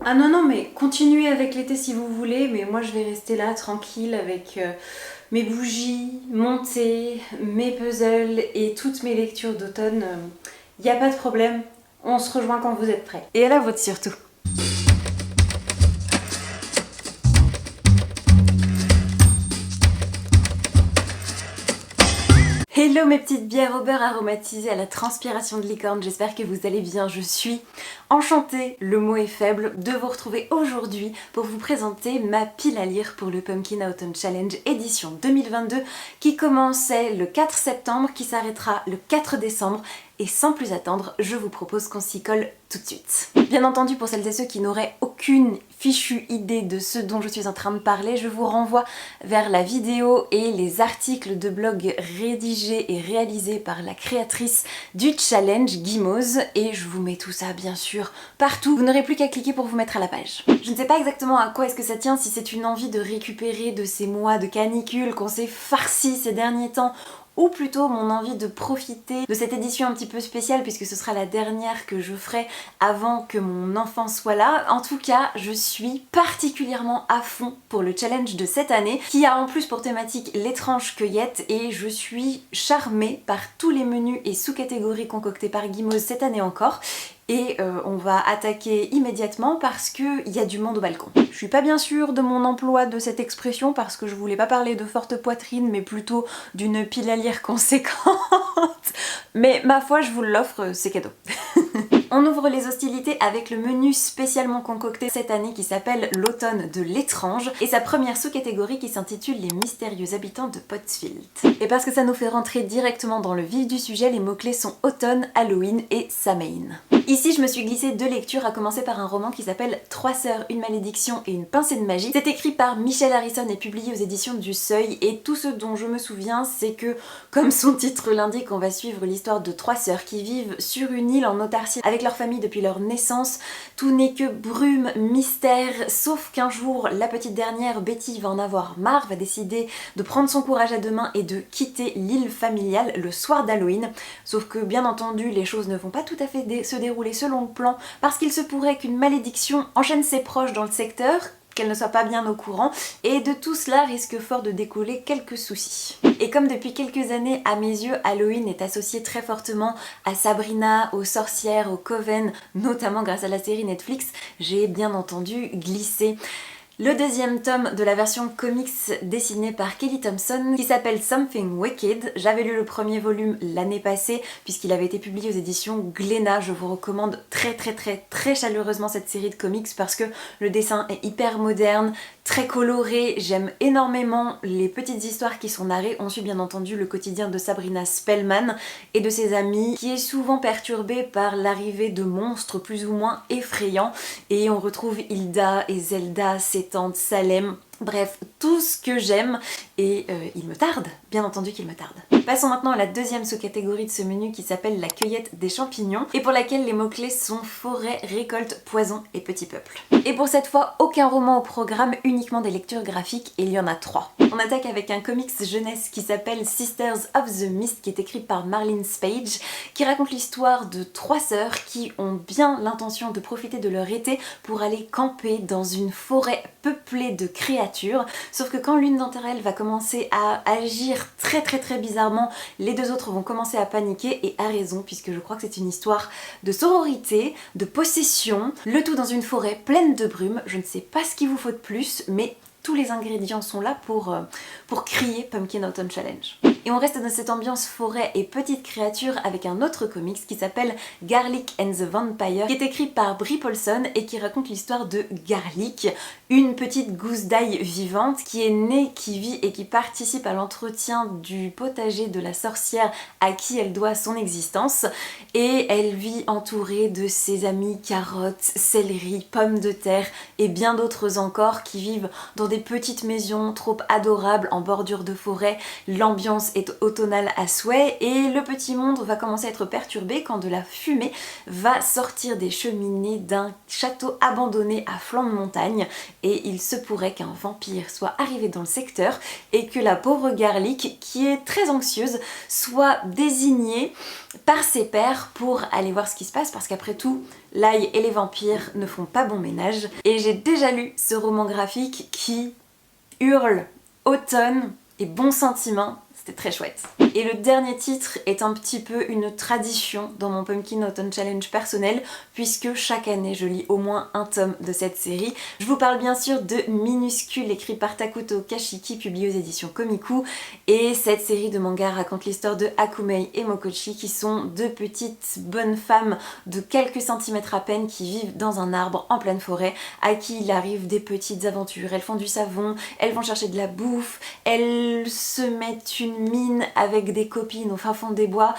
Ah non, non, mais continuez avec l'été si vous voulez, mais moi je vais rester là tranquille avec mes bougies, mon thé, mes puzzles et toutes mes lectures d'automne. Y a pas de problème, on se rejoint quand vous êtes prêts. Et à la vôtre surtout. Hello mes petites bières au beurre aromatisées à la transpiration de licorne, j'espère que vous allez bien, je suis enchantée, le mot est faible, de vous retrouver aujourd'hui pour vous présenter ma pile à lire pour le Pumpkin Autumn Challenge édition 2022 qui commençait le 4 septembre, qui s'arrêtera le 4 décembre. Et sans plus attendre, je vous propose qu'on s'y colle tout de suite. Bien entendu, pour celles et ceux qui n'auraient aucune fichue idée de ce dont je suis en train de parler, je vous renvoie vers la vidéo et les articles de blog rédigés et réalisés par la créatrice du challenge, Guimauze, et je vous mets tout ça bien sûr partout. Vous n'aurez plus qu'à cliquer pour vous mettre à la page. Je ne sais pas exactement à quoi est-ce que ça tient, si c'est une envie de récupérer de ces mois de canicule qu'on s'est farci ces derniers temps, ou plutôt mon envie de profiter de cette édition un petit peu spéciale puisque ce sera la dernière que je ferai avant que mon enfant soit là. En tout cas, je suis particulièrement à fond pour le challenge de cette année qui a en plus pour thématique l'étrange cueillette et je suis charmée par tous les menus et sous-catégories concoctés par Guimauze cette année encore. Et on va attaquer immédiatement parce qu'il y a du monde au balcon. Je suis pas bien sûre de mon emploi de cette expression parce que je voulais pas parler de forte poitrine mais plutôt d'une pile à lire conséquente. Mais ma foi, je vous l'offre, c'est cadeau. On ouvre les hostilités avec le menu spécialement concocté cette année qui s'appelle l'automne de l'étrange et sa première sous-catégorie qui s'intitule les mystérieux habitants de Pottsfield. Et parce que ça nous fait rentrer directement dans le vif du sujet, les mots-clés sont automne, Halloween et Samhain. Ici, je me suis glissée deux lectures, à commencer par un roman qui s'appelle Trois sœurs, une malédiction et une pincée de magie. C'est écrit par Michel Harrison et publié aux éditions du Seuil et tout ce dont je me souviens, c'est que, comme son titre l'indique, on va suivre l'histoire de trois sœurs qui vivent sur une île en autarcie avec leur famille depuis leur naissance. Tout n'est que brume, mystère, sauf qu'un jour, la petite dernière, Betty, va en avoir marre, va décider de prendre son courage à deux mains et de quitter l'île familiale le soir d'Halloween. Sauf que, bien entendu, les choses ne vont pas tout à fait se dérouler selon le plan, parce qu'il se pourrait qu'une malédiction enchaîne ses proches dans le secteur, qu'elle ne soit pas bien au courant, et de tout cela risque fort de découler quelques soucis. Et comme depuis quelques années, à mes yeux, Halloween est associé très fortement à Sabrina, aux sorcières, au Coven, notamment grâce à la série Netflix, j'ai bien entendu glissé le deuxième tome de la version comics dessinée par Kelly Thompson qui s'appelle Something Wicked. J'avais lu le premier volume l'année passée puisqu'il avait été publié aux éditions Glénat. Je vous recommande très chaleureusement cette série de comics parce que le dessin est hyper moderne, très coloré, j'aime énormément les petites histoires qui sont narrées. On suit bien entendu le quotidien de Sabrina Spellman et de ses amis qui est souvent perturbé par l'arrivée de monstres plus ou moins effrayants et on retrouve Hilda et Zelda, ses tantes, Salem. Bref, tout ce que j'aime et il me tarde, bien entendu qu'il me tarde. Passons maintenant à la deuxième sous-catégorie de ce menu qui s'appelle la cueillette des champignons et pour laquelle les mots-clés sont forêt, récolte, poison et petit peuple. Et pour cette fois, aucun roman au programme, uniquement des lectures graphiques et il y en a 3. On attaque avec un comics jeunesse qui s'appelle Sisters of the Mist qui est écrit par Marlene Spage qui raconte l'histoire de trois sœurs qui ont bien l'intention de profiter de leur été pour aller camper dans une forêt peuplée de créatures, sauf que quand l'une d'entre elles va commencer à agir très bizarrement, les deux autres vont commencer à paniquer et à raison puisque je crois que c'est une histoire de sororité, de possession, le tout dans une forêt pleine de brume. Je ne sais pas ce qu'il vous faut de plus, mais tous les ingrédients sont là pour crier Pumpkin Autumn Challenge. Et on reste dans cette ambiance forêt et petite créature avec un autre comics qui s'appelle Garlic and the Vampire, qui est écrit par Brie Paulson et qui raconte l'histoire de Garlic, une petite gousse d'ail vivante qui est née, qui vit et qui participe à l'entretien du potager de la sorcière à qui elle doit son existence. Et elle vit entourée de ses amis carottes, céleri, pommes de terre et bien d'autres encore qui vivent dans des petites maisons trop adorables en bordure de forêt. L'ambiance est automnale à souhait et le petit monde va commencer à être perturbé quand de la fumée va sortir des cheminées d'un château abandonné à flanc de montagne et il se pourrait qu'un vampire soit arrivé dans le secteur et que la pauvre Garlic, qui est très anxieuse, soit désignée par ses pairs pour aller voir ce qui se passe parce qu'après tout, l'ail et les vampires ne font pas bon ménage. Et j'ai déjà lu ce roman graphique qui hurle automne et bons sentiments. C'était très chouette. Et le dernier titre est un petit peu une tradition dans mon Pumpkin Autumn Challenge personnel puisque chaque année je lis au moins un tome de cette série. Je vous parle bien sûr de Minuscule écrit par Takuto Kashiki publié aux éditions Komiku et cette série de mangas raconte l'histoire de Akumei et Mokochi qui sont deux petites bonnes femmes de quelques centimètres à peine qui vivent dans un arbre en pleine forêt à qui il arrive des petites aventures. Elles font du savon, elles vont chercher de la bouffe, elles se mettent une mine avec des copines au fin fond des bois.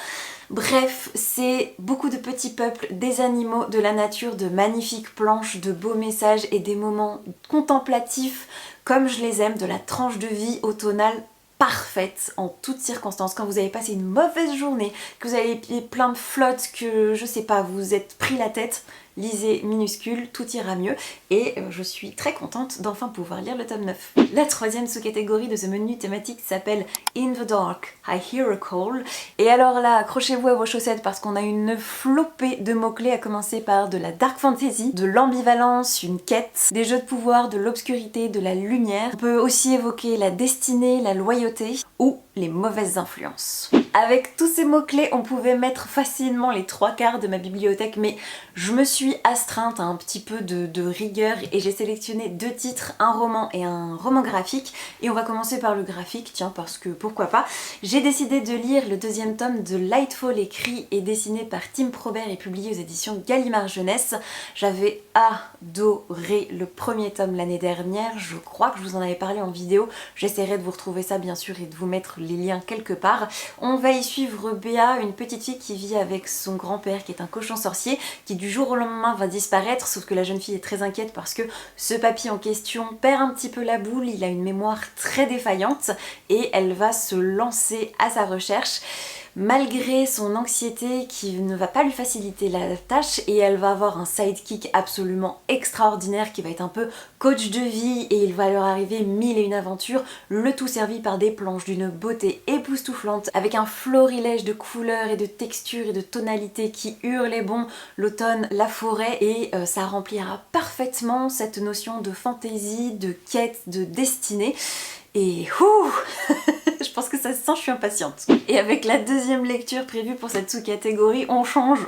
Bref, c'est beaucoup de petits peuples, des animaux, de la nature, de magnifiques planches, de beaux messages et des moments contemplatifs comme je les aime, de la tranche de vie automnale parfaite en toutes circonstances. Quand vous avez passé une mauvaise journée, que vous avez les pieds pleins de flotte, que je sais pas, vous êtes pris la tête, lisez Minuscule, tout ira mieux et je suis très contente d'enfin pouvoir lire le tome 9. La troisième sous-catégorie de ce menu thématique s'appelle In the Dark, I Hear a Call et alors là, accrochez-vous à vos chaussettes parce qu'on a une flopée de mots-clés à commencer par de la dark fantasy, de l'ambivalence, une quête, des jeux de pouvoir, de l'obscurité, de la lumière. On peut aussi évoquer la destinée, la loyauté ou les mauvaises influences. Avec tous ces mots-clés, on pouvait mettre facilement les 3/4 de ma bibliothèque, mais je me suis astreinte à un petit peu de rigueur et j'ai sélectionné 2 titres, un roman et un roman graphique. Et on va commencer par le graphique, tiens, parce que pourquoi pas. J'ai décidé de lire le 2e tome de Lightfall écrit et dessiné par Tim Probert et publié aux éditions Gallimard Jeunesse. J'avais adoré le 1er tome l'année dernière, je crois que je vous en avais parlé en vidéo. J'essaierai de vous retrouver ça bien sûr et de vous mettre les liens quelque part. On va y suivre Béa, une petite fille qui vit avec son grand-père qui est un cochon sorcier, qui du jour au lendemain va disparaître, sauf que la jeune fille est très inquiète parce que ce papy en question perd un petit peu la boule, il a une mémoire très défaillante et elle va se lancer à sa recherche. Malgré son anxiété qui ne va pas lui faciliter la tâche et elle va avoir un sidekick absolument extraordinaire qui va être un peu coach de vie et il va leur arriver 1001 aventures, le tout servi par des planches d'une beauté époustouflante avec un florilège de couleurs et de textures et de tonalités qui hurlent les bons, l'automne, la forêt et ça remplira parfaitement cette notion de fantaisie, de quête, de destinée. Et je pense que ça se sent, je suis impatiente. Et avec la 2e lecture prévue pour cette sous-catégorie, on change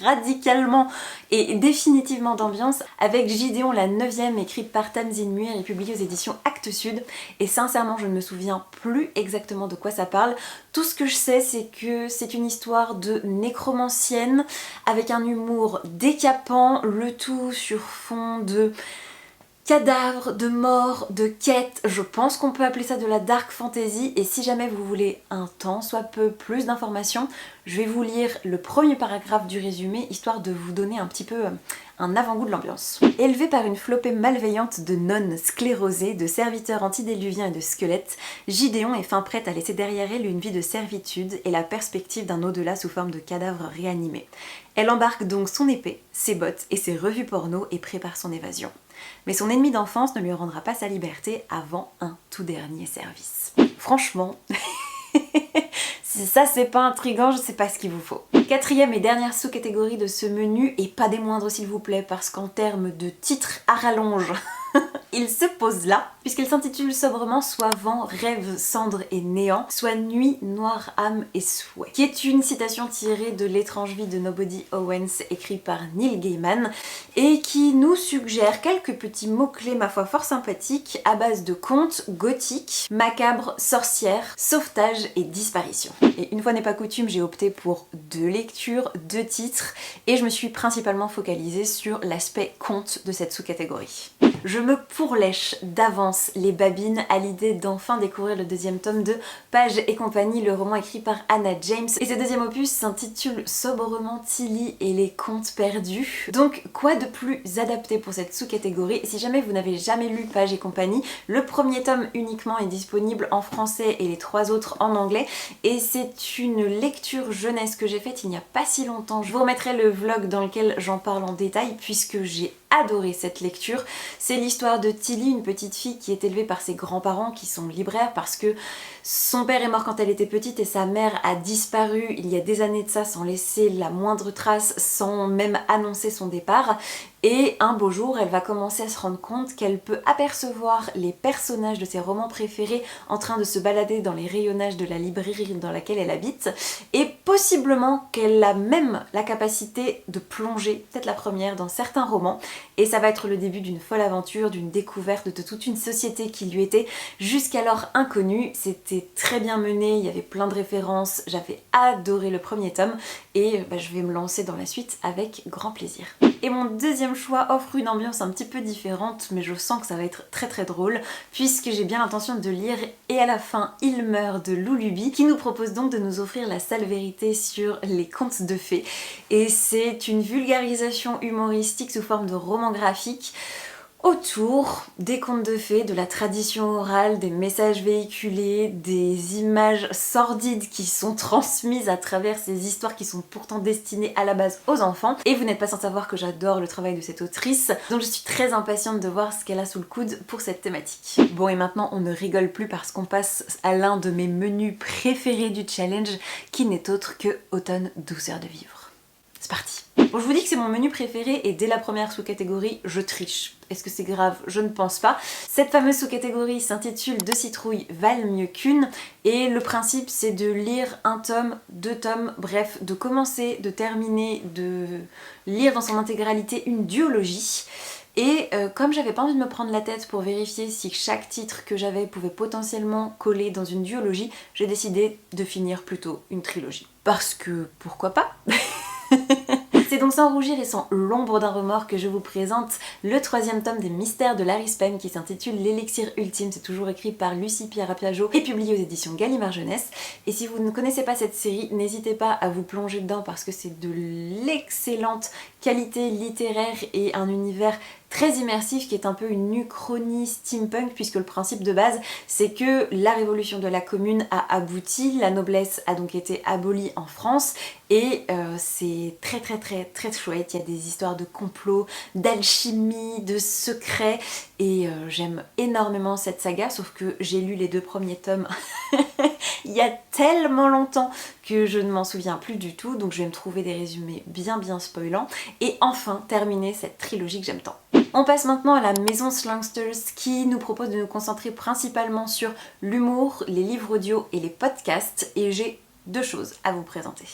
radicalement et définitivement d'ambiance avec Gideon, la 9e, écrite par Tamzin Muir et publiée aux éditions Actes Sud. Et sincèrement, je ne me souviens plus exactement de quoi ça parle. Tout ce que je sais, c'est que c'est une histoire de nécromancienne avec un humour décapant, le tout sur fond de cadavres, de morts, de quêtes, je pense qu'on peut appeler ça de la dark fantasy et si jamais vous voulez un tant soit peu plus d'informations, je vais vous lire le 1er paragraphe du résumé histoire de vous donner un petit peu un avant-goût de l'ambiance. Élevé par une flopée malveillante de nonnes sclérosées, de serviteurs antédiluviens et de squelettes, Gideon est fin prête à laisser derrière elle une vie de servitude et la perspective d'un au-delà sous forme de cadavres réanimés. Elle embarque donc son épée, ses bottes et ses revues porno et prépare son évasion. Mais son ennemi d'enfance ne lui rendra pas sa liberté avant un tout dernier service. Franchement, si ça c'est pas intriguant, je sais pas ce qu'il vous faut. 4e et dernière sous-catégorie de ce menu, et pas des moindres s'il vous plaît, parce qu'en termes de titre à rallonge, il se pose là, puisqu'il s'intitule sobrement Soit vent, rêve, cendre et néant, soit nuit, noire âme et souhait, qui est une citation tirée de L'étrange vie de Nobody Owens, écrit par Neil Gaiman, et qui nous suggère quelques petits mots-clés, ma foi, fort sympathiques, à base de contes gothiques, macabres, sorcières, sauvetage et disparition. Et une fois n'est pas coutume, j'ai opté pour 2 lectures, 2 titres, et je me suis principalement focalisée sur l'aspect conte de cette sous-catégorie. Je me pourlèche d'avance les babines à l'idée d'enfin découvrir le deuxième tome de Page et compagnie, le roman écrit par Anna James. Et ce deuxième opus s'intitule sobrement Tilly et les contes perdus. Donc quoi de plus adapté pour cette sous-catégorie? Si jamais vous n'avez jamais lu Page et compagnie, le premier tome uniquement est disponible en français et les 3 autres en anglais. Et c'est une lecture jeunesse que j'ai faite il n'y a pas si longtemps. Je vous remettrai le vlog dans lequel j'en parle en détail puisque j'ai adoré cette lecture. C'est l'histoire de Tilly, une petite fille qui est élevée par ses grands-parents qui sont libraires parce que son père est mort quand elle était petite et sa mère a disparu il y a des années de ça sans laisser la moindre trace, sans même annoncer son départ. Et un beau jour, elle va commencer à se rendre compte qu'elle peut apercevoir les personnages de ses romans préférés en train de se balader dans les rayonnages de la librairie dans laquelle elle habite, et possiblement qu'elle a même la capacité de plonger, peut-être la première, dans certains romans. Et ça va être le début d'une folle aventure, d'une découverte de toute une société qui lui était jusqu'alors inconnue. C'était très bien mené, il y avait plein de références, j'avais adoré le premier tome et je vais me lancer dans la suite avec grand plaisir. Et mon deuxième choix offre une ambiance un petit peu différente, mais je sens que ça va être très très drôle puisque j'ai bien l'intention de lire Et à la fin il meurt de Lou Luby, qui nous propose donc de nous offrir la sale vérité sur les contes de fées. Et c'est une vulgarisation humoristique sous forme de roman graphique autour des contes de fées, de la tradition orale, des messages véhiculés, des images sordides qui sont transmises à travers ces histoires qui sont pourtant destinées à la base aux enfants. Et vous n'êtes pas sans savoir que j'adore le travail de cette autrice, donc je suis très impatiente de voir ce qu'elle a sous le coude pour cette thématique. Bon, et maintenant on ne rigole plus parce qu'on passe à l'un de mes menus préférés du challenge, qui n'est autre que Automne douceur de vivre. C'est parti. Bon, je vous dis que c'est mon menu préféré et dès la première sous-catégorie, je triche. Est-ce que c'est grave? Je ne pense pas. Cette fameuse sous-catégorie s'intitule Deux citrouilles valent mieux qu'une et le principe c'est de lire un tome, 2 tomes, bref, de commencer, de terminer, de lire dans son intégralité une duologie. Et comme j'avais pas envie de me prendre la tête pour vérifier si chaque titre que j'avais pouvait potentiellement coller dans une duologie, j'ai décidé de finir plutôt une trilogie. Parce que pourquoi pas? C'est donc sans rougir et sans l'ombre d'un remords que je vous présente le 3e tome des Mystères de Larry Spen qui s'intitule L'élixir ultime. C'est toujours écrit par Lucie Piara-Piageot et publié aux éditions Gallimard Jeunesse. Et si vous ne connaissez pas cette série, n'hésitez pas à vous plonger dedans parce que c'est de l'excellente qualité littéraire et un univers très immersif qui est un peu une uchronie steampunk puisque le principe de base c'est que la révolution de la commune a abouti, la noblesse a donc été abolie en France et c'est très chouette, il y a des histoires de complot, d'alchimie, de secrets et j'aime énormément cette saga sauf que j'ai lu les 2 premiers tomes il y a tellement longtemps que je ne m'en souviens plus du tout, donc je vais me trouver des résumés bien spoilants et enfin terminer cette trilogie que j'aime tant. On passe maintenant à la maison Slangsters qui nous propose de nous concentrer principalement sur l'humour, les livres audio et les podcasts et j'ai 2 choses à vous présenter.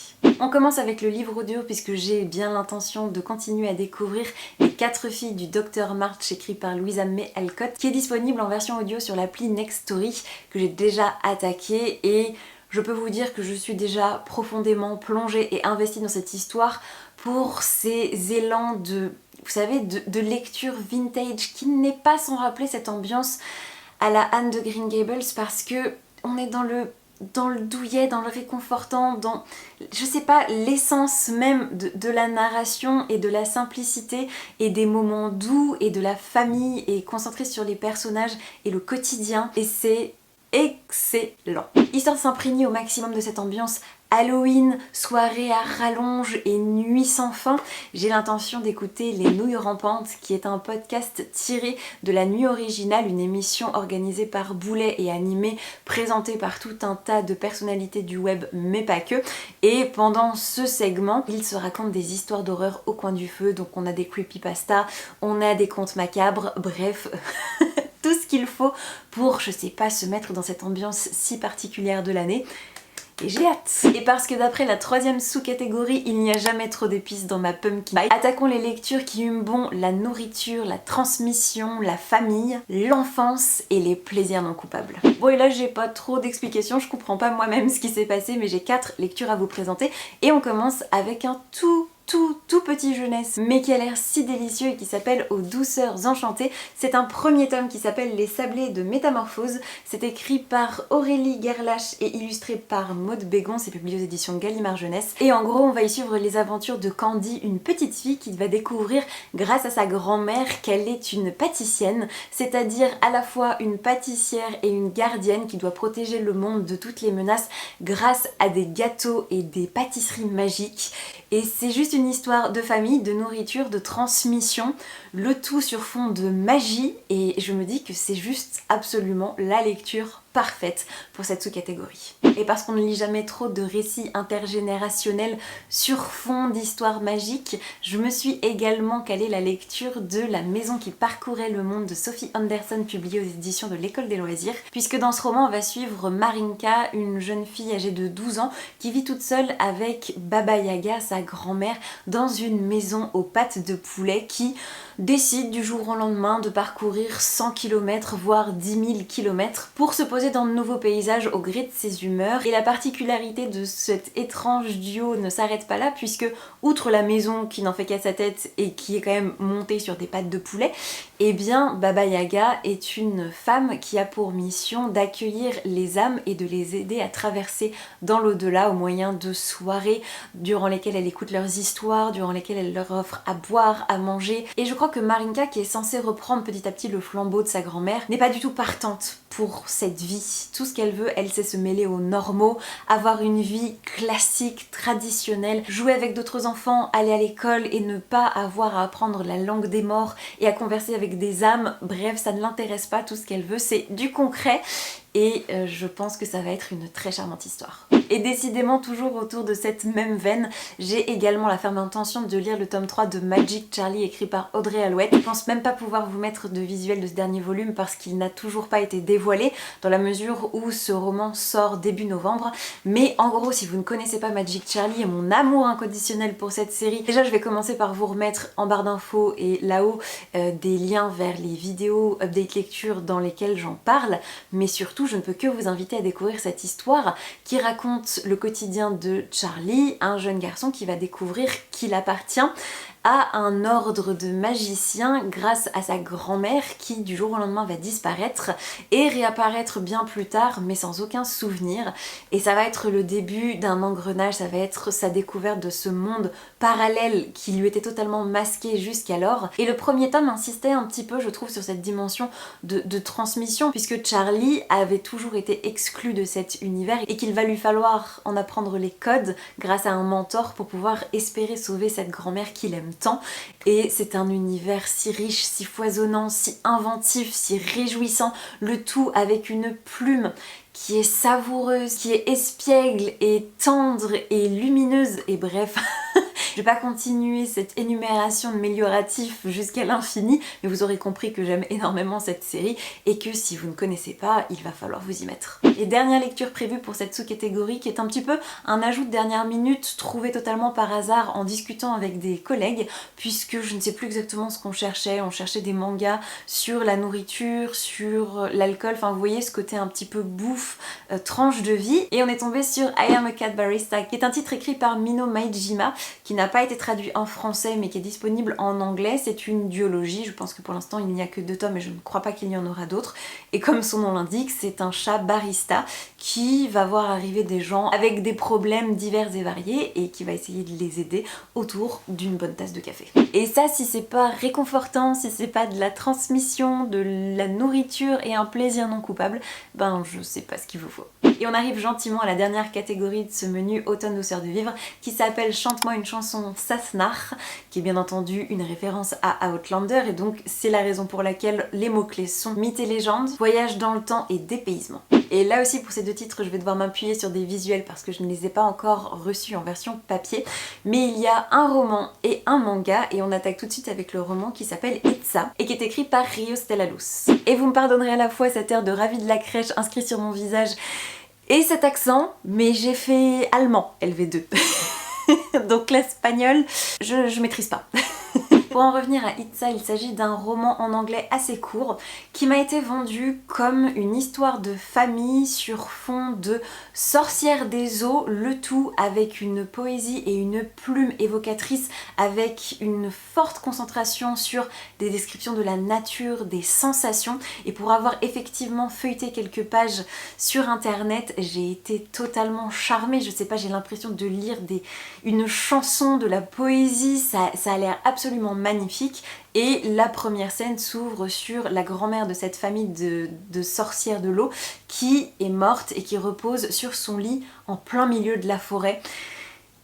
On commence avec le livre audio puisque j'ai bien l'intention de continuer à découvrir Les 4 filles du Dr March écrit par Louisa May Alcott qui est disponible en version audio sur l'appli Nextory que j'ai déjà attaqué et je peux vous dire que je suis déjà profondément plongée et investie dans cette histoire pour ces élans de, vous savez, de lecture vintage qui n'est pas sans rappeler cette ambiance à la Anne de Green Gables parce que on est dans le douillet, dans le réconfortant, dans, je sais pas, l'essence même de la narration et de la simplicité et des moments doux et de la famille et concentré sur les personnages et le quotidien et c'est excellent. Histoire de s'imprégner au maximum de cette ambiance Halloween, soirée à rallonge et nuit sans fin, j'ai l'intention d'écouter Les Nouilles Rampantes qui est un podcast tiré de La Nuit Originale, une émission organisée par Boulet et animée, présentée par tout un tas de personnalités du web mais pas que. Et pendant ce segment, ils se racontent des histoires d'horreur au coin du feu, donc on a des creepypastas, on a des contes macabres, bref... tout ce qu'il faut pour, je sais pas, se mettre dans cette ambiance si particulière de l'année. Et j'ai hâte. Et parce que d'après la 3e sous-catégorie, il n'y a jamais trop d'épices dans ma pumpkin pie, attaquons les lectures qui hument bon la nourriture, la transmission, la famille, l'enfance et les plaisirs non coupables. Bon et là j'ai pas trop d'explications, je comprends pas moi-même ce qui s'est passé mais j'ai 4 lectures à vous présenter et on commence avec un tout tout petit jeunesse, mais qui a l'air si délicieux et qui s'appelle Aux douceurs enchantées. C'est un premier tome qui s'appelle Les sablés de métamorphose. C'est écrit par Aurélie Gerlache et illustré par Maude Bégon. C'est publié aux éditions Gallimard Jeunesse. Et en gros, on va y suivre les aventures de Candy, une petite fille qui va découvrir grâce à sa grand-mère qu'elle est une pâtissienne, c'est-à-dire à la fois une pâtissière et une gardienne qui doit protéger le monde de toutes les menaces grâce à des gâteaux et des pâtisseries magiques. Et c'est juste une histoire de famille, de nourriture, de transmission, le tout sur fond de magie, et je me dis que c'est juste absolument la lecture parfaite pour cette sous-catégorie. Et parce qu'on ne lit jamais trop de récits intergénérationnels sur fond d'histoires magiques, je me suis également calée la lecture de La maison qui parcourait le monde de Sophie Anderson, publiée aux éditions de l'École des loisirs, puisque dans ce roman on va suivre Marinka, une jeune fille âgée de 12 ans qui vit toute seule avec Baba Yaga, sa grand-mère, dans une maison aux pattes de poulet, qui décide du jour au lendemain de parcourir 100 km voire 10 000 km pour se poser dans de nouveaux paysages au gré de ses humeurs. Et la particularité de cet étrange duo ne s'arrête pas là, puisque outre la maison qui n'en fait qu'à sa tête et qui est quand même montée sur des pattes de poulet, eh bien Baba Yaga est une femme qui a pour mission d'accueillir les âmes et de les aider à traverser dans l'au-delà au moyen de soirées durant lesquelles elle écoute leurs histoires, durant lesquelles elle leur offre à boire, à manger. Et je crois que Marinka, qui est censée reprendre petit à petit le flambeau de sa grand-mère, n'est pas du tout partante pour cette vie. Tout ce qu'elle veut, elle sait se mêler aux normaux, avoir une vie classique, traditionnelle, jouer avec d'autres enfants, aller à l'école et ne pas avoir à apprendre la langue des morts et à converser avec des âmes. Bref, ça ne l'intéresse pas, tout ce qu'elle veut c'est du concret. Et je pense que ça va être une très charmante histoire. Et décidément, toujours autour de cette même veine, j'ai également la ferme intention de lire le tome 3 de Magic Charlie écrit par Audrey Alouette. Je pense même pas pouvoir vous mettre de visuel de ce dernier volume parce qu'il n'a toujours pas été dévoilé dans la mesure où ce roman sort début novembre. Mais en gros, si vous ne connaissez pas Magic Charlie et mon amour inconditionnel pour cette série, déjà je vais commencer par vous remettre en barre d'infos et là-haut des liens vers les vidéos update lecture dans lesquelles j'en parle, mais surtout je ne peux que vous inviter à découvrir cette histoire qui raconte le quotidien de Charlie, un jeune garçon qui va découvrir qu'il appartient à un ordre de magiciens grâce à sa grand-mère qui du jour au lendemain va disparaître et réapparaître bien plus tard mais sans aucun souvenir. Et ça va être le début d'un engrenage, ça va être sa découverte de ce monde parallèle qui lui était totalement masqué jusqu'alors. Et le premier tome insistait un petit peu, je trouve, sur cette dimension de transmission, puisque Charlie avait toujours été exclu de cet univers et qu'il va lui falloir en apprendre les codes grâce à un mentor pour pouvoir espérer sauver cette grand-mère qu'il aime tant. Et c'est un univers si riche, si foisonnant, si inventif, si réjouissant, le tout avec une plume qui est savoureuse, qui est espiègle et tendre et lumineuse, et bref... Je vais pas continuer cette énumération de mélioratifs jusqu'à l'infini, mais vous aurez compris que j'aime énormément cette série et que si vous ne connaissez pas, il va falloir vous y mettre. Et dernière lecture prévue pour cette sous-catégorie qui est un petit peu un ajout de dernière minute trouvé totalement par hasard en discutant avec des collègues, puisque je ne sais plus exactement ce qu'on cherchait. On cherchait des mangas sur la nourriture, sur l'alcool, enfin vous voyez ce côté un petit peu bouffe, tranche de vie, et on est tombé sur I Am a Cat Barista, qui est un titre écrit par Mino Maejima, qui n'a pas été traduit en français mais qui est disponible en anglais. C'est une duologie, je pense que pour l'instant il n'y a que 2 tomes et je ne crois pas qu'il y en aura d'autres. Et comme son nom l'indique, c'est un chat barista qui va voir arriver des gens avec des problèmes divers et variés et qui va essayer de les aider autour d'une bonne tasse de café. Et ça, si c'est pas réconfortant, si c'est pas de la transmission, de la nourriture et un plaisir non coupable, ben je sais pas ce qu'il vous faut. Et on arrive gentiment à la dernière catégorie de ce menu automne douceur de vivre qui s'appelle Chante-moi une chanson Sasnar, qui est bien entendu une référence à Outlander, et donc c'est la raison pour laquelle les mots-clés sont mythes et légendes, voyage dans le temps et dépaysement. Et là aussi pour ces 2 titres je vais devoir m'appuyer sur des visuels parce que je ne les ai pas encore reçus en version papier, mais il y a un roman et un manga et on attaque tout de suite avec le roman qui s'appelle Itza et qui est écrit par Rio Stellaluz. Et vous me pardonnerez à la fois cet air de ravie de la crèche inscrit sur mon visage et cet accent, mais j'ai fait allemand LV2. Donc l'espagnol, je maîtrise pas. Pour en revenir à Itza, il s'agit d'un roman en anglais assez court qui m'a été vendu comme une histoire de famille sur fond de sorcières des eaux, le tout avec une poésie et une plume évocatrice, avec une forte concentration sur des descriptions de la nature, des sensations. Et pour avoir effectivement feuilleté quelques pages sur internet, j'ai été totalement charmée. Je sais pas, j'ai l'impression de lire une chanson, de la poésie, ça a l'air absolument magnifique. Et la première scène s'ouvre sur la grand-mère de cette famille de sorcières de l'eau qui est morte et qui repose sur son lit en plein milieu de la forêt.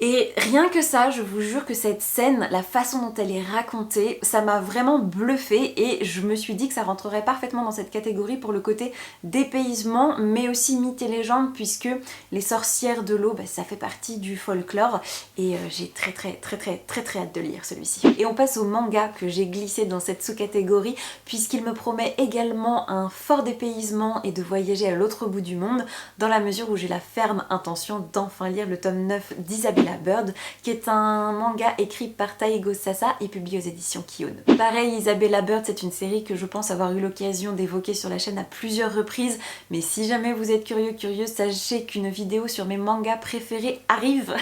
Et rien que ça, je vous jure que cette scène, la façon dont elle est racontée, ça m'a vraiment bluffée et je me suis dit que ça rentrerait parfaitement dans cette catégorie pour le côté dépaysement, mais aussi mythe et légende, puisque les sorcières de l'eau, ça fait partie du folklore et j'ai très hâte de lire celui-ci. Et on passe au manga que j'ai glissé dans cette sous-catégorie, puisqu'il me promet également un fort dépaysement et de voyager à l'autre bout du monde, dans la mesure où j'ai la ferme intention d'enfin lire le tome 9 d'Isabella Bird, qui est un manga écrit par Taigo Sasa et publié aux éditions Kion. Pareil, Isabella Bird, c'est une série que je pense avoir eu l'occasion d'évoquer sur la chaîne à plusieurs reprises, mais si jamais vous êtes curieuse, sachez qu'une vidéo sur mes mangas préférés arrive.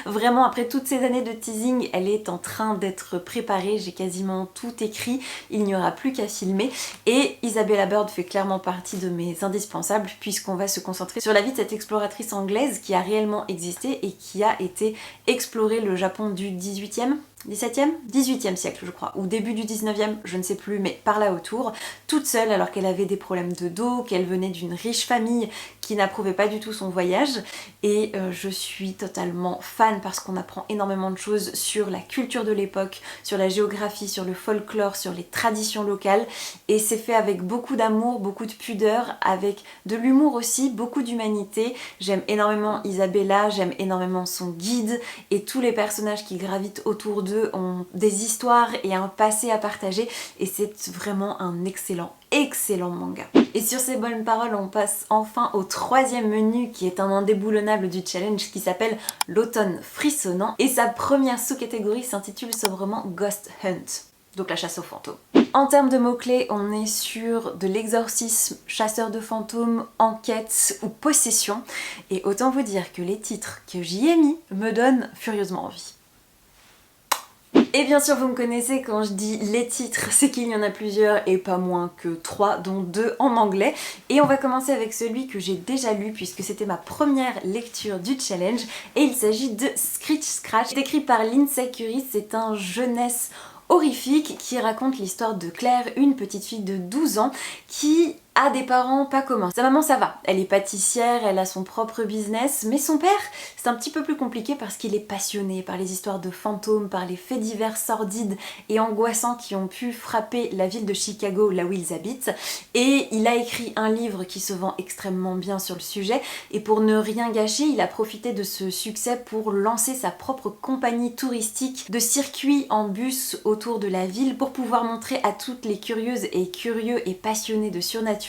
Vraiment, après toutes ces années de teasing, elle est en train d'être préparée, j'ai quasiment tout écrit, il n'y aura plus qu'à filmer. Et Isabella Bird fait clairement partie de mes indispensables, puisqu'on va se concentrer sur la vie de cette exploratrice anglaise qui a réellement existé et qui a été explorer le Japon du 18e 17e 18e siècle je crois, ou début du 19e, je ne sais plus, mais par là autour, toute seule alors qu'elle avait des problèmes de dos, qu'elle venait d'une riche famille qui n'approuvait pas du tout son voyage. Et je suis totalement fan parce qu'on apprend énormément de choses sur la culture de l'époque, sur la géographie, sur le folklore, sur les traditions locales, et c'est fait avec beaucoup d'amour, beaucoup de pudeur, avec de l'humour aussi, beaucoup d'humanité. J'aime énormément Isabella, j'aime énormément son guide, et tous les personnages qui gravitent autour d'eux ont des histoires et un passé à partager, et c'est vraiment un excellent manga. Et sur ces bonnes paroles, on passe enfin au troisième menu qui est un indéboulonnable du challenge qui s'appelle l'automne frissonnant, et sa première sous-catégorie s'intitule sobrement Ghost Hunt, donc la chasse aux fantômes. En termes de mots-clés, on est sur de l'exorcisme, chasseur de fantômes, enquête ou possession, et autant vous dire que les titres que j'y ai mis me donnent furieusement envie. Et bien sûr vous me connaissez, quand je dis les titres, c'est qu'il y en a plusieurs et pas moins que 3, dont 2 en anglais. Et on va commencer avec celui que j'ai déjà lu puisque c'était ma première lecture du challenge, et il s'agit de Screech Scratch, écrit par Lindsay Curry. C'est un jeunesse horrifique qui raconte l'histoire de Claire, une petite fille de 12 ans qui a des parents pas communs. Sa maman ça va, elle est pâtissière, elle a son propre business, mais son père c'est un petit peu plus compliqué parce qu'il est passionné par les histoires de fantômes, par les faits divers sordides et angoissants qui ont pu frapper la ville de Chicago, là où ils habitent, et il a écrit un livre qui se vend extrêmement bien sur le sujet, et pour ne rien gâcher, il a profité de ce succès pour lancer sa propre compagnie touristique de circuits en bus autour de la ville pour pouvoir montrer à toutes les curieuses et curieux et passionnés de surnaturel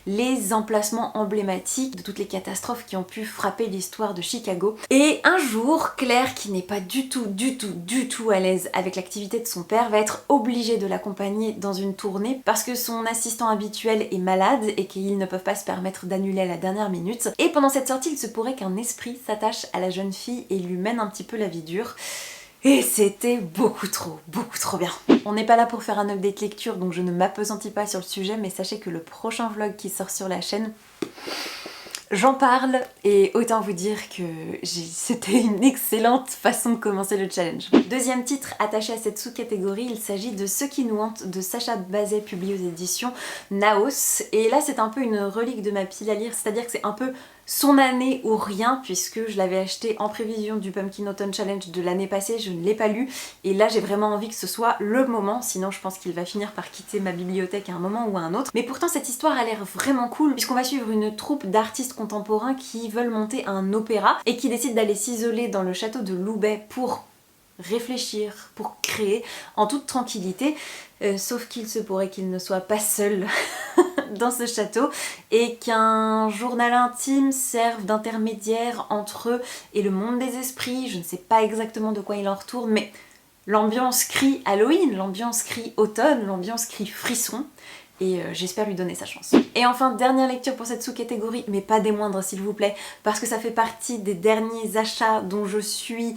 les emplacements emblématiques de toutes les catastrophes qui ont pu frapper l'histoire de Chicago. Et un jour, Claire, qui n'est pas du tout à l'aise avec l'activité de son père, va être obligée de l'accompagner dans une tournée parce que son assistant habituel est malade et qu'ils ne peuvent pas se permettre d'annuler à la dernière minute. Et pendant cette sortie, il se pourrait qu'un esprit s'attache à la jeune fille et lui mène un petit peu la vie dure. Et c'était beaucoup trop bien. On n'est pas là pour faire un update lecture, donc je ne m'appesantis pas sur le sujet, mais sachez que le prochain vlog qui sort sur la chaîne, j'en parle, et autant vous dire que c'était une excellente façon de commencer le challenge. Deuxième titre attaché à cette sous-catégorie, il s'agit de Ce qui nous hante de Sacha Bazet, publié aux éditions Naos. Et là c'est un peu une relique de ma pile à lire, c'est-à-dire que c'est un peu son année ou rien, puisque je l'avais acheté en prévision du Pumpkin Autumn Challenge de l'année passée, je ne l'ai pas lu, et là j'ai vraiment envie que ce soit le moment, sinon je pense qu'il va finir par quitter ma bibliothèque à un moment ou à un autre. Mais pourtant cette histoire a l'air vraiment cool, puisqu'on va suivre une troupe d'artistes contemporains qui veulent monter un opéra et qui décident d'aller s'isoler dans le château de Loubet pour réfléchir, pour créer en toute tranquillité, sauf qu'il se pourrait qu'ils ne soient pas seuls dans ce château et qu'un journal intime serve d'intermédiaire entre eux et le monde des esprits. Je ne sais pas exactement de quoi il en retourne, mais l'ambiance crie Halloween, l'ambiance crie automne, l'ambiance crie frisson. Et j'espère lui donner sa chance. Et enfin, dernière lecture pour cette sous-catégorie, mais pas des moindres s'il vous plaît, parce que ça fait partie des derniers achats dont je suis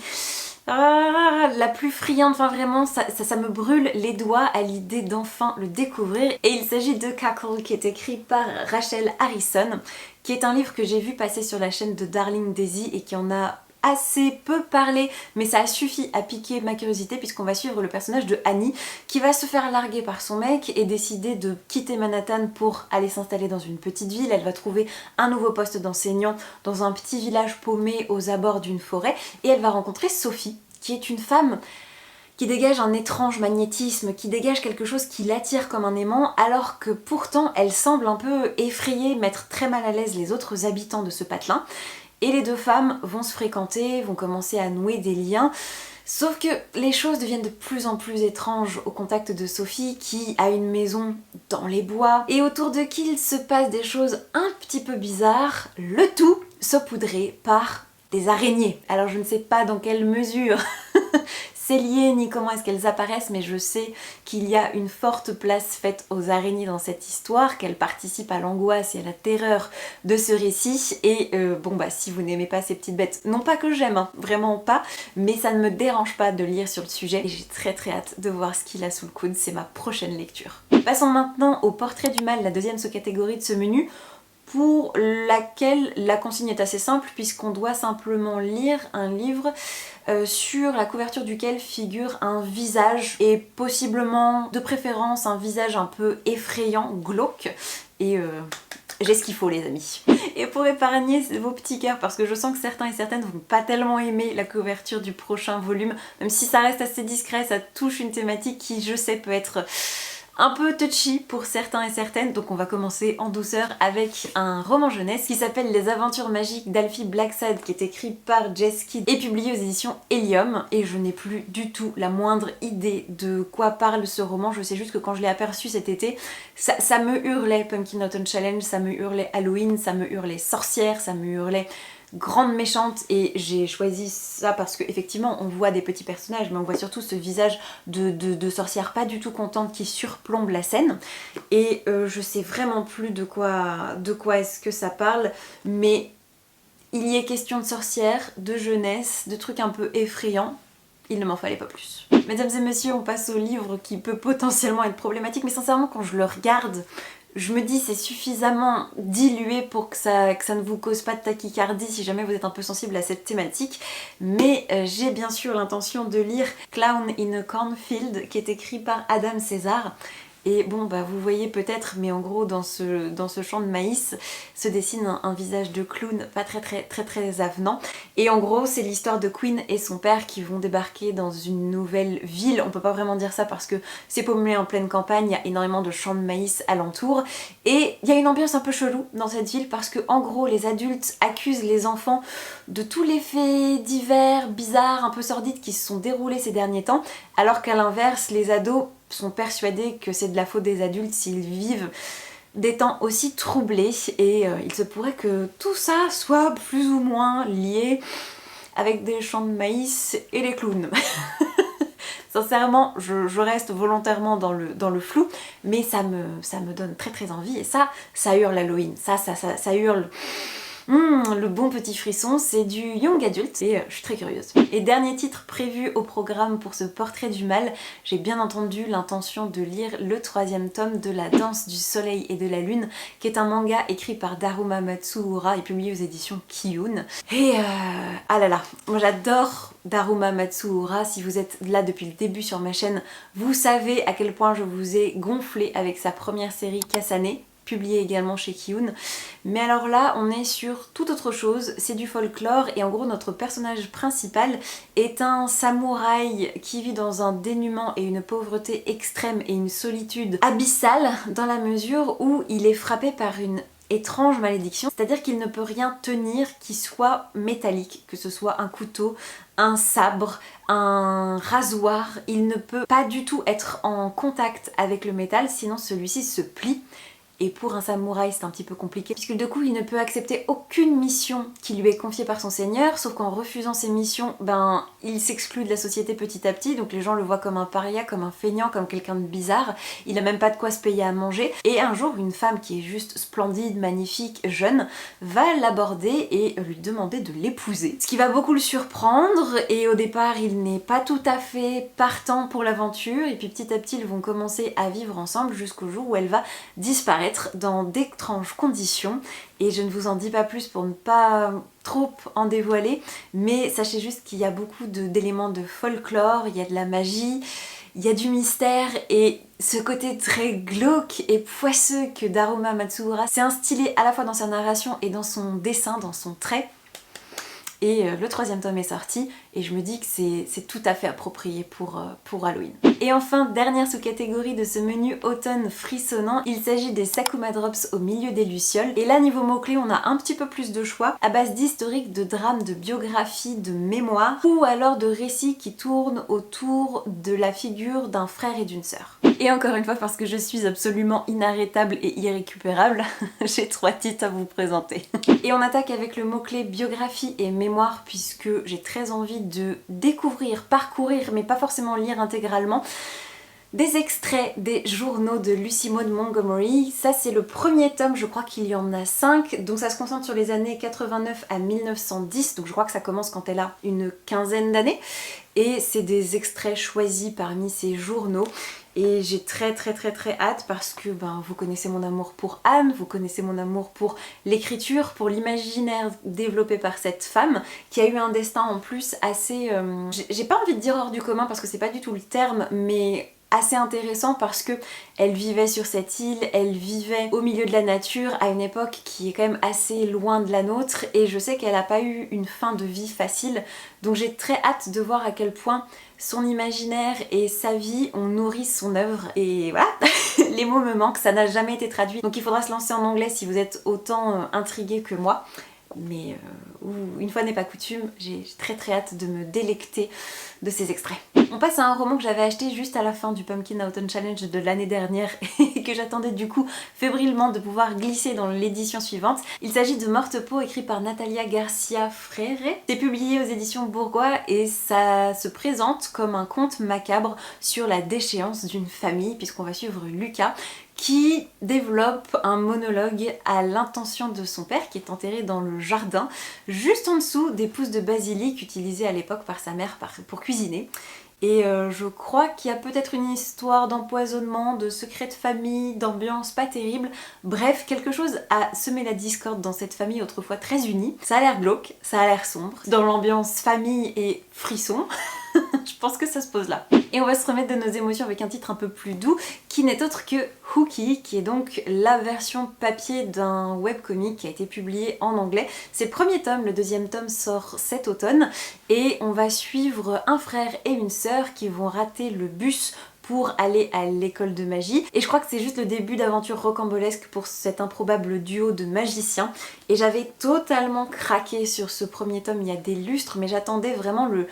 la plus friande, enfin vraiment, ça me brûle les doigts à l'idée d'enfin le découvrir. Et il s'agit de Cackle, qui est écrit par Rachel Harrison, qui est un livre que j'ai vu passer sur la chaîne de Darling Daisy et qui en a assez peu parlé, mais ça a suffi à piquer ma curiosité puisqu'on va suivre le personnage de Annie qui va se faire larguer par son mec et décider de quitter Manhattan pour aller s'installer dans une petite ville. Elle va trouver un nouveau poste d'enseignant dans un petit village paumé aux abords d'une forêt et elle va rencontrer Sophie, qui est une femme qui dégage un étrange magnétisme, qui dégage quelque chose qui l'attire comme un aimant, alors que pourtant elle semble un peu effrayer, mettre très mal à l'aise les autres habitants de ce patelin. Et les deux femmes vont se fréquenter, vont commencer à nouer des liens. Sauf que les choses deviennent de plus en plus étranges au contact de Sophie qui a une maison dans les bois et autour de qui il se passe des choses un petit peu bizarres, le tout saupoudré par des araignées. Alors je ne sais pas dans quelle mesure c'est lié ni comment est-ce qu'elles apparaissent, mais je sais qu'il y a une forte place faite aux araignées dans cette histoire, qu'elles participent à l'angoisse et à la terreur de ce récit. Et bon bah si vous n'aimez pas ces petites bêtes, non pas que j'aime, hein, vraiment pas, mais ça ne me dérange pas de lire sur le sujet et j'ai très hâte de voir ce qu'il a sous le coude, c'est ma prochaine lecture. Passons maintenant au Portrait du mal, la deuxième sous-catégorie de ce menu, pour laquelle la consigne est assez simple puisqu'on doit simplement lire un livre sur la couverture duquel figure un visage et possiblement de préférence un visage un peu effrayant, glauque et j'ai ce qu'il faut les amis. Et pour épargner vos petits cœurs, parce que je sens que certains et certaines vont pas tellement aimer la couverture du prochain volume, même si ça reste assez discret, ça touche une thématique qui je sais peut être un peu touchy pour certains et certaines, donc on va commencer en douceur avec un roman jeunesse qui s'appelle Les Aventures Magiques d'Alfie Blacksad, qui est écrit par Jess Kidd et publié aux éditions Helium, et je n'ai plus du tout la moindre idée de quoi parle ce roman. Je sais juste que quand je l'ai aperçu cet été, ça me hurlait Pumpkin Autumn Challenge, ça me hurlait Halloween, ça me hurlait sorcière, ça me hurlait grande méchante, et j'ai choisi ça parce que effectivement on voit des petits personnages mais on voit surtout ce visage de sorcière pas du tout contente qui surplombe la scène et je sais vraiment plus de quoi est-ce que ça parle, mais il y est question de sorcière, de jeunesse, de trucs un peu effrayants. Il ne m'en fallait pas plus. Mesdames et messieurs, on passe au livre qui peut potentiellement être problématique, mais sincèrement quand je le regarde, je me dis c'est suffisamment dilué pour que ça ne vous cause pas de tachycardie si jamais vous êtes un peu sensible à cette thématique. Mais j'ai bien sûr l'intention de lire Clown in a Cornfield, qui est écrit par Adam César. Et bon bah vous voyez peut-être, mais en gros dans ce champ de maïs se dessine un visage de clown pas très avenant. Et en gros c'est l'histoire de Queen et son père qui vont débarquer dans une nouvelle ville. On peut pas vraiment dire ça parce que c'est paumé en pleine campagne, il y a énormément de champs de maïs alentour. Et il y a une ambiance un peu chelou dans cette ville parce que en gros les adultes accusent les enfants de tous les faits divers, bizarres, un peu sordides qui se sont déroulés ces derniers temps, alors qu'à l'inverse les ados sont persuadés que c'est de la faute des adultes s'ils vivent des temps aussi troublés, et il se pourrait que tout ça soit plus ou moins lié avec des champs de maïs et les clowns. Sincèrement, je reste volontairement dans le flou, mais ça me donne très envie, et ça hurle Halloween, ça hurle... le bon petit frisson, c'est du young adult et je suis très curieuse. Et dernier titre prévu au programme pour ce Portrait du mal, j'ai bien entendu l'intention de lire le 3e tome de La Danse du Soleil et de la Lune, qui est un manga écrit par Daruma Matsuura et publié aux éditions Kiyun. Et ah là là, moi j'adore Daruma Matsuura. Si vous êtes là depuis le début sur ma chaîne, vous savez à quel point je vous ai gonflé avec sa première série Kasane, publié également chez Kiyun. Mais alors là on est sur toute autre chose, c'est du folklore, et en gros notre personnage principal est un samouraï qui vit dans un dénuement et une pauvreté extrême et une solitude abyssale, dans la mesure où il est frappé par une étrange malédiction, c'est-à-dire qu'il ne peut rien tenir qui soit métallique, que ce soit un couteau, un sabre, un rasoir, il ne peut pas du tout être en contact avec le métal, sinon celui-ci se plie Et pour un samouraï c'est un petit peu compliqué puisque du coup il ne peut accepter aucune mission qui lui est confiée par son seigneur, sauf qu'en refusant ses missions, ben il s'exclut de la société petit à petit, donc les gens le voient comme un paria, comme un feignant, comme quelqu'un de bizarre, il a même pas de quoi se payer à manger. Et un jour une femme qui est juste splendide, magnifique, jeune, va l'aborder et lui demander de l'épouser. Ce qui va beaucoup le surprendre et au départ il n'est pas tout à fait partant pour l'aventure et puis petit à petit ils vont commencer à vivre ensemble jusqu'au jour où elle va disparaître dans d'étranges conditions et je ne vous en dis pas plus pour ne pas trop en dévoiler, mais sachez juste qu'il y a beaucoup d'éléments de folklore, il y a de la magie, il y a du mystère et ce côté très glauque et poisseux que Daruma Matsuura s'est instillé à la fois dans sa narration et dans son dessin, dans son trait. Et le 3e tome est sorti et je me dis que c'est tout à fait approprié pour Halloween. Et enfin, dernière sous-catégorie de ce menu automne frissonnant, il s'agit des Sakuma Drops au milieu des lucioles. Et là, niveau mots-clés, on a un petit peu plus de choix à base d'historiques, de drames, de biographies, de mémoires ou alors de récits qui tournent autour de la figure d'un frère et d'une sœur. Et encore une fois, parce que je suis absolument inarrêtable et irrécupérable, j'ai 3 titres à vous présenter. Et on attaque avec le mot-clé biographie et mémoire puisque j'ai très envie de découvrir, parcourir, mais pas forcément lire intégralement, des extraits des journaux de Lucy Maud Montgomery. Ça c'est le premier tome, je crois qu'il y en a 5, donc ça se concentre sur les années 89 à 1910, donc je crois que ça commence quand elle a une quinzaine d'années. Et c'est des extraits choisis parmi ces journaux. Et j'ai très hâte parce que vous connaissez mon amour pour Anne, vous connaissez mon amour pour l'écriture, pour l'imaginaire développé par cette femme qui a eu un destin en plus assez... j'ai pas envie de dire hors du commun parce que c'est pas du tout le terme, mais assez intéressant parce que elle vivait sur cette île, elle vivait au milieu de la nature à une époque qui est quand même assez loin de la nôtre et je sais qu'elle n'a pas eu une fin de vie facile, donc j'ai très hâte de voir à quel point son imaginaire et sa vie ont nourri son œuvre. Et voilà, les mots me manquent, ça n'a jamais été traduit, donc il faudra se lancer en anglais si vous êtes autant intrigué que moi. Mais une fois n'est pas coutume, j'ai très hâte de me délecter de ces extraits. On passe à un roman que j'avais acheté juste à la fin du Pumpkin Autumn Challenge de l'année dernière et que j'attendais du coup fébrilement de pouvoir glisser dans l'édition suivante. Il s'agit de Morte-Peau, écrit par Natalia Garcia Freire. C'est publié aux éditions Bourgois et ça se présente comme un conte macabre sur la déchéance d'une famille, puisqu'on va suivre Lucas qui développe un monologue à l'intention de son père qui est enterré dans le jardin, juste en dessous des pousses de basilic utilisées à l'époque par sa mère pour cuisiner. Et je crois qu'il y a peut-être une histoire d'empoisonnement, de secret de famille, d'ambiance pas terrible. Bref, quelque chose à semer la discorde dans cette famille autrefois très unie. Ça a l'air glauque, ça a l'air sombre. Dans l'ambiance famille et frisson, je pense que ça se pose là. Et on va se remettre de nos émotions avec un titre un peu plus doux qui n'est autre que Hooky, qui est donc la version papier d'un webcomic qui a été publié en anglais. C'est le premier tome, le 2e tome sort cet automne et on va suivre un frère et une sœur qui vont rater le bus pour aller à l'école de magie. Et je crois que c'est juste le début d'aventures rocambolesques pour cet improbable duo de magiciens. Et j'avais totalement craqué sur ce premier tome il y a des lustres, mais j'attendais vraiment le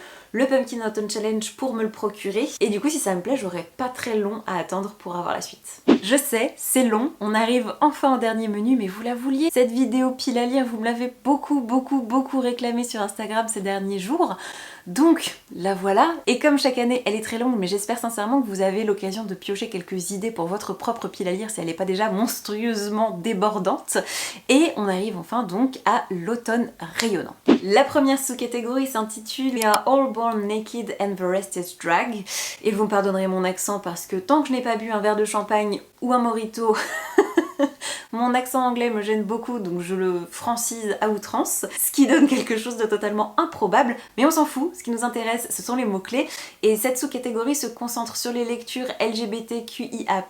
Pumpkin Autumn Challenge pour me le procurer. Et du coup, si ça me plaît, j'aurai pas très long à attendre pour avoir la suite. Je sais, c'est long, on arrive enfin au dernier menu, mais vous la vouliez. Cette vidéo pile à lire, vous me l'avez beaucoup réclamé sur Instagram ces derniers jours. Donc, la voilà. Et comme chaque année, elle est très longue, mais j'espère sincèrement que vous avez l'occasion de piocher quelques idées pour votre propre pile à lire si elle n'est pas déjà monstrueusement débordante. Et on arrive enfin donc à l'automne rayonnant. La première sous-catégorie s'intitule We are all born naked and the rest is drag. Et vous me pardonnerez mon accent parce que tant que je n'ai pas bu un verre de champagne ou un mojito, mon accent anglais me gêne beaucoup, donc je le francise à outrance, ce qui donne quelque chose de totalement improbable, mais on s'en fout, ce qui nous intéresse ce sont les mots-clés, et cette sous-catégorie se concentre sur les lectures LGBTQIA+,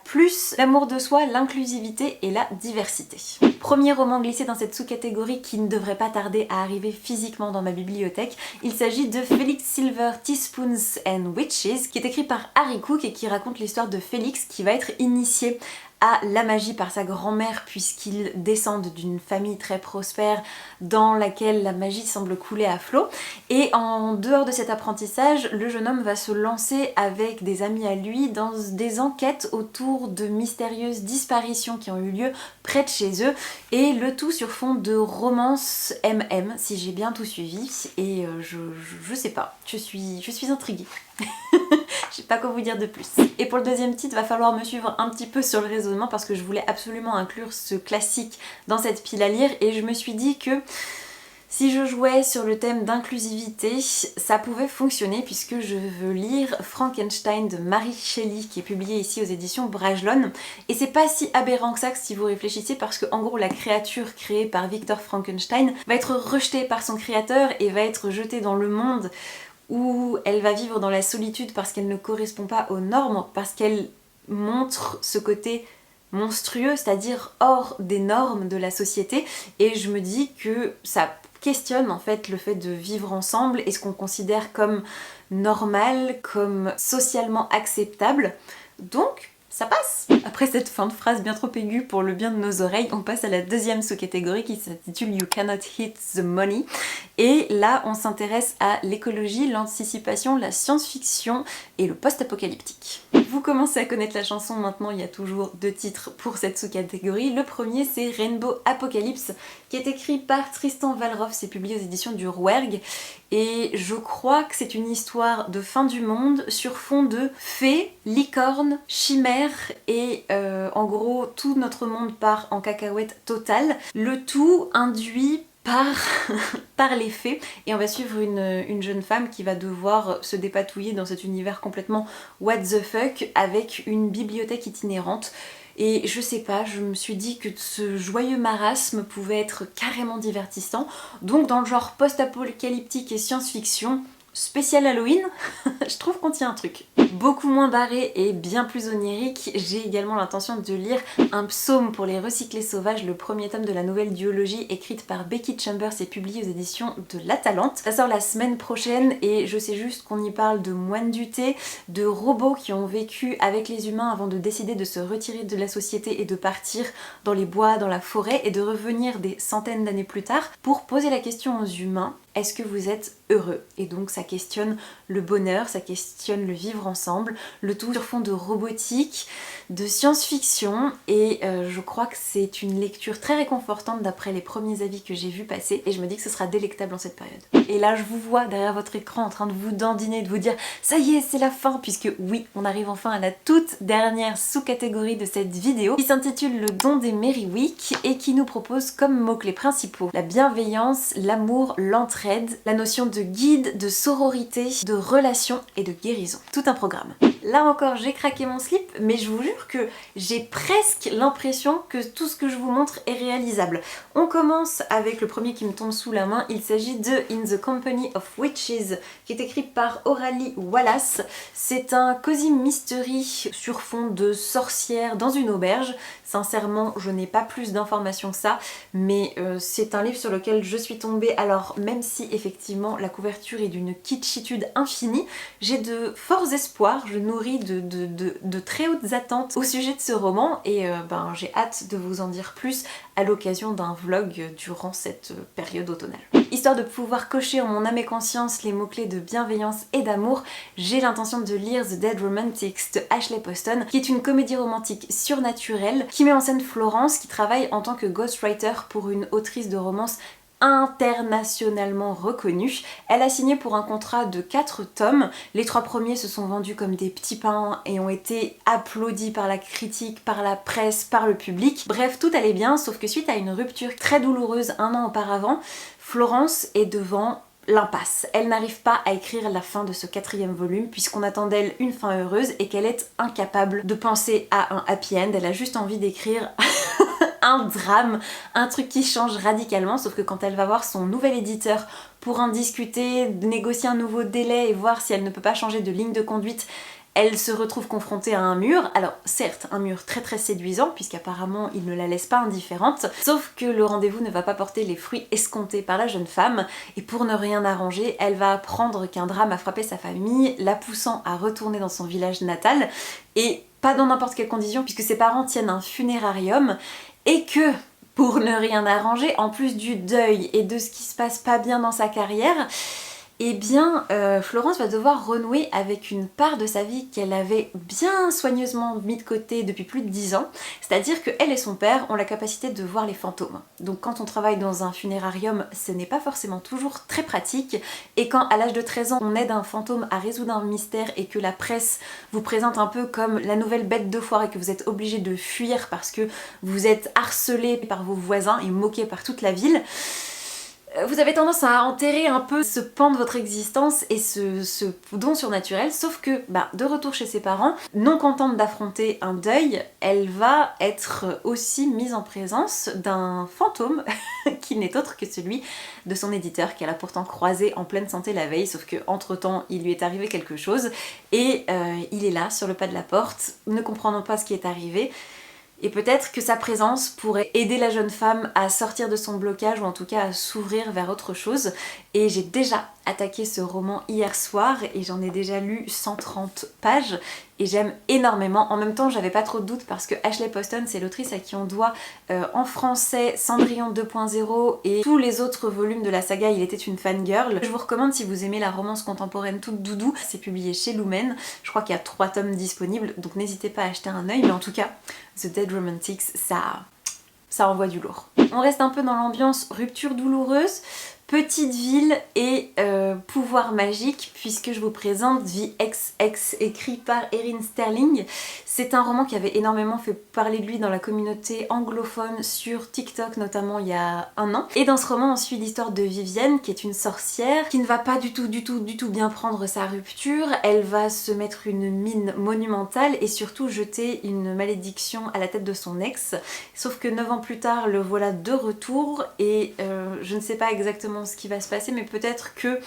l'amour de soi, l'inclusivité et la diversité. Premier roman glissé dans cette sous-catégorie qui ne devrait pas tarder à arriver physiquement dans ma bibliothèque. Il s'agit de Felix Silver Teaspoons and Witches, qui est écrit par Harry Cook et qui raconte l'histoire de Félix qui va être initié à la magie par sa grand-mère puisqu'ils descendent d'une famille très prospère dans laquelle la magie semble couler à flot. Et en dehors de cet apprentissage, le jeune homme va se lancer avec des amis à lui dans des enquêtes autour de mystérieuses disparitions qui ont eu lieu près de chez eux, et le tout sur fond de romance MM, si j'ai bien tout suivi. Et je sais pas, je suis intriguée. Je sais pas quoi vous dire de plus. Et pour le deuxième titre, va falloir me suivre un petit peu sur le raisonnement parce que je voulais absolument inclure ce classique dans cette pile à lire, et je me suis dit que si je jouais sur le thème d'inclusivité, ça pouvait fonctionner puisque je veux lire Frankenstein de Mary Shelley qui est publié ici aux éditions Brajlon. Et c'est pas si aberrant que ça si vous réfléchissez, parce que en gros la créature créée par Victor Frankenstein va être rejetée par son créateur et va être jetée dans le monde où elle va vivre dans la solitude parce qu'elle ne correspond pas aux normes, parce qu'elle montre ce côté monstrueux, c'est-à-dire hors des normes de la société. Et je me dis que ça questionne en fait le fait de vivre ensemble et ce qu'on considère comme normal, comme socialement acceptable. Donc ça passe. Après cette fin de phrase bien trop aiguë pour le bien de nos oreilles, on passe à la deuxième sous-catégorie qui s'intitule You Cannot Hit the Money. Et là, on s'intéresse à l'écologie, l'anticipation, la science-fiction et le post-apocalyptique. Vous commencez à connaître la chanson maintenant, il y a toujours 2 titres pour cette sous-catégorie. Le premier, c'est Rainbow Apocalypse, qui est écrit par Tristan Walroff, c'est publié aux éditions du Rouergue. Et je crois que c'est une histoire de fin du monde sur fond de fées, licornes, chimères et en gros tout notre monde part en cacahuète totale. Le tout induit par les fées, et on va suivre une jeune femme qui va devoir se dépatouiller dans cet univers complètement what the fuck avec une bibliothèque itinérante. Et je sais pas, je me suis dit que ce joyeux marasme pouvait être carrément divertissant. Donc dans le genre post-apocalyptique et science-fiction, spécial Halloween, je trouve qu'on tient un truc. Beaucoup moins barré et bien plus onirique, j'ai également l'intention de lire Un psaume pour les recyclés sauvages, le premier tome de la nouvelle duologie écrite par Becky Chambers et publiée aux éditions de La Talente. Ça sort la semaine prochaine et je sais juste qu'on y parle de moines du thé, de robots qui ont vécu avec les humains avant de décider de se retirer de la société et de partir dans les bois, dans la forêt, et de revenir des centaines d'années plus tard pour poser la question aux humains: est-ce que vous êtes heureux? Et donc ça questionne le bonheur, ça questionne le vivre ensemble, le tout sur fond de robotique, de science-fiction, et je crois que c'est une lecture très réconfortante d'après les premiers avis que j'ai vus passer, et je me dis que ce sera délectable en cette période. Et là je vous vois derrière votre écran en train de vous dandiner, de vous dire ça y est, c'est la fin, puisque oui, on arrive enfin à la toute dernière sous-catégorie de cette vidéo qui s'intitule Le don des Merryweek et qui nous propose comme mots-clés principaux la bienveillance, l'amour, l'entraide, la notion de guide, de sororité, de relation et de guérison. Tout un programme. Là encore, j'ai craqué mon slip, mais je vous jure que j'ai presque l'impression que tout ce que je vous montre est réalisable. On commence avec le premier qui me tombe sous la main, il s'agit de In the Company of Witches, qui est écrit par Aurélie Wallace. C'est un cozy mystery sur fond de sorcières dans une auberge. Sincèrement, je n'ai pas plus d'informations que ça, mais c'est un livre sur lequel je suis tombée. Alors même si effectivement la couverture est d'une kitschitude infinie, j'ai de forts espoirs, je nourris de très hautes attentes au sujet de ce roman, et j'ai hâte de vous en dire plus à l'occasion d'un vlog durant cette période automnale. Histoire de pouvoir cocher en mon âme et conscience les mots-clés de bienveillance et d'amour, j'ai l'intention de lire The Dead Romantics de Ashley Poston, qui est une comédie romantique surnaturelle qui met en scène Florence, qui travaille en tant que ghostwriter pour une autrice de romance internationalement reconnue. Elle a signé pour un contrat de 4 tomes. Les 3 premiers se sont vendus comme des petits pains et ont été applaudis par la critique, par la presse, par le public. Bref, tout allait bien, sauf que suite à une rupture très douloureuse 1 an auparavant, Florence est devant l'impasse. Elle n'arrive pas à écrire la fin de ce 4e volume puisqu'on attend d'elle une fin heureuse et qu'elle est incapable de penser à un happy end. Elle a juste envie d'écrire un drame, un truc qui change radicalement, sauf que quand elle va voir son nouvel éditeur pour en discuter, négocier un nouveau délai et voir si elle ne peut pas changer de ligne de conduite, Elle se retrouve confrontée à un mur, alors certes un mur très très séduisant puisqu'apparemment il ne la laisse pas indifférente, sauf que le rendez-vous ne va pas porter les fruits escomptés par la jeune femme et pour ne rien arranger, elle va apprendre qu'un drame a frappé sa famille, la poussant à retourner dans son village natal et pas dans n'importe quelle condition puisque ses parents tiennent un funérarium et que pour ne rien arranger, en plus du deuil et de ce qui se passe pas bien dans sa carrière, eh bien, Florence va devoir renouer avec une part de sa vie qu'elle avait bien soigneusement mis de côté depuis plus de 10 ans, c'est-à-dire qu'elle et son père ont la capacité de voir les fantômes. Donc quand on travaille dans un funérarium, ce n'est pas forcément toujours très pratique, et quand à l'âge de 13 ans, on aide un fantôme à résoudre un mystère et que la presse vous présente un peu comme la nouvelle bête de foire et que vous êtes obligé de fuir parce que vous êtes harcelé par vos voisins et moqué par toute la ville, vous avez tendance à enterrer un peu ce pan de votre existence et ce don surnaturel, sauf que de retour chez ses parents, non contente d'affronter un deuil, elle va être aussi mise en présence d'un fantôme qui n'est autre que celui de son éditeur qu'elle a pourtant croisé en pleine santé la veille, sauf que entre temps il lui est arrivé quelque chose et il est là sur le pas de la porte, ne comprenant pas ce qui est arrivé. Et peut-être que sa présence pourrait aider la jeune femme à sortir de son blocage ou en tout cas à s'ouvrir vers autre chose. Et j'ai déjà attaqué ce roman hier soir et j'en ai déjà lu 130 pages et j'aime énormément. En même temps, j'avais pas trop de doutes parce que Ashley Poston, c'est l'autrice à qui on doit en français Cendrillon 2.0 et tous les autres volumes de la saga Il était une fangirl. Je vous recommande si vous aimez la romance contemporaine toute doudou. C'est publié chez Lumen. Je crois qu'il y a 3 tomes disponibles, donc n'hésitez pas à acheter un œil. Mais en tout cas, The Dead Romantics, ça envoie du lourd. On reste un peu dans l'ambiance rupture douloureuse, petite ville et pouvoir magique, puisque je vous présente The XX, écrit par Erin Sterling. C'est un roman qui avait énormément fait parler de lui dans la communauté anglophone sur TikTok, notamment il y a 1 an. Et dans ce roman, on suit l'histoire de Vivienne, qui est une sorcière, qui ne va pas du tout bien prendre sa rupture. Elle va se mettre une mine monumentale et surtout jeter une malédiction à la tête de son ex. Sauf que 9 ans plus tard, le voilà de retour et je ne sais pas exactement ce qui va se passer, mais peut-être que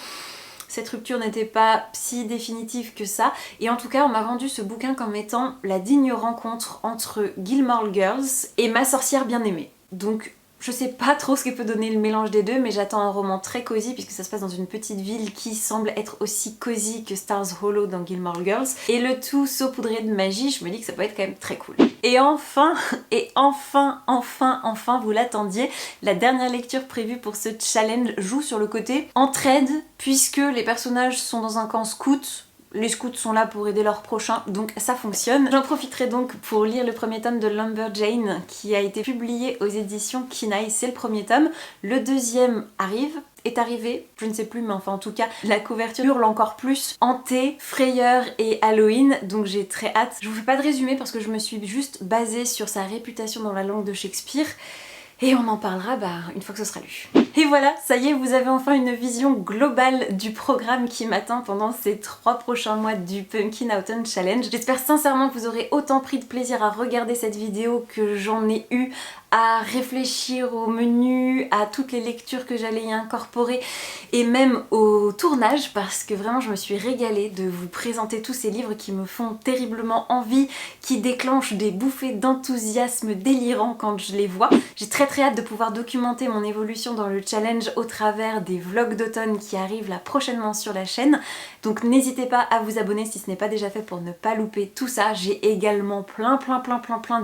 cette rupture n'était pas si définitive que ça. Et en tout cas, on m'a vendu ce bouquin comme étant la digne rencontre entre Gilmore Girls et Ma sorcière bien-aimée. Donc je sais pas trop ce que peut donner le mélange des deux, mais j'attends un roman très cosy puisque ça se passe dans une petite ville qui semble être aussi cosy que Stars Hollow dans Gilmore Girls. Et le tout saupoudré de magie, je me dis que ça peut être quand même très cool. Et enfin, vous l'attendiez, la dernière lecture prévue pour ce challenge joue sur le côté entraide puisque les personnages sont dans un camp scout. Les scouts sont là pour aider leurs prochains, donc ça fonctionne. J'en profiterai donc pour lire le premier tome de Lumberjane qui a été publié aux éditions Kinaï, c'est le premier tome. Le deuxième est arrivé, je ne sais plus, mais enfin en tout cas la couverture hurle encore plus hanté, frayeur et Halloween, donc j'ai très hâte. Je vous fais pas de résumé parce que je me suis juste basée sur sa réputation dans la langue de Shakespeare. Et on en parlera une fois que ce sera lu. Et voilà, ça y est, vous avez enfin une vision globale du programme qui m'attend pendant ces 3 prochains mois du Pumpkin Autumn Challenge. J'espère sincèrement que vous aurez autant pris de plaisir à regarder cette vidéo que j'en ai eu à réfléchir au menu, à toutes les lectures que j'allais y incorporer et même au tournage parce que vraiment je me suis régalée de vous présenter tous ces livres qui me font terriblement envie, qui déclenchent des bouffées d'enthousiasme délirant quand je les vois. J'ai très hâte de pouvoir documenter mon évolution dans le challenge au travers des vlogs d'automne qui arrivent là prochainement sur la chaîne. Donc n'hésitez pas à vous abonner si ce n'est pas déjà fait pour ne pas louper tout ça. J'ai également plein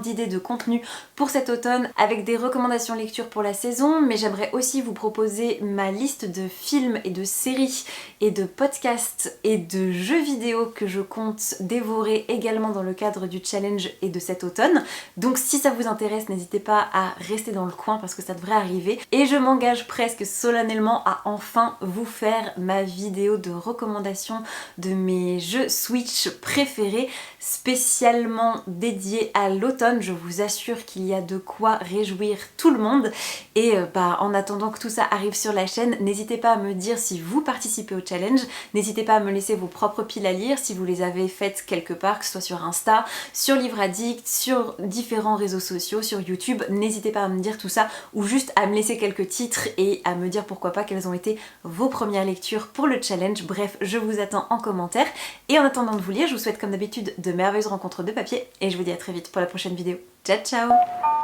d'idées de contenu pour cet automne avec des recommandations lecture pour la saison, mais j'aimerais aussi vous proposer ma liste de films et de séries et de podcasts et de jeux vidéo que je compte dévorer également dans le cadre du challenge et de cet automne. Donc si ça vous intéresse, n'hésitez pas à rester dans le coin parce que ça devrait arriver. Et je m'engage presque solennellement à enfin vous faire ma vidéo de recommandation de mes jeux Switch préférés spécialement dédiés à l'automne. Je vous assure qu'il y a de quoi réjouir tout le monde. Et en attendant que tout ça arrive sur la chaîne, n'hésitez pas à me dire si vous participez au challenge, n'hésitez pas à me laisser vos propres piles à lire si vous les avez faites quelque part, que ce soit sur Insta, sur Livre Addict, sur différents réseaux sociaux, sur YouTube, n'hésitez pas à me dire tout ça ou juste à me laisser quelques titres et à me dire pourquoi pas quelles ont été vos premières lectures pour le challenge. Bref, je vous attends en commentaire et en attendant de vous lire, je vous souhaite comme d'habitude de merveilleuses rencontres de papier et je vous dis à très vite pour la prochaine vidéo. Ciao ciao!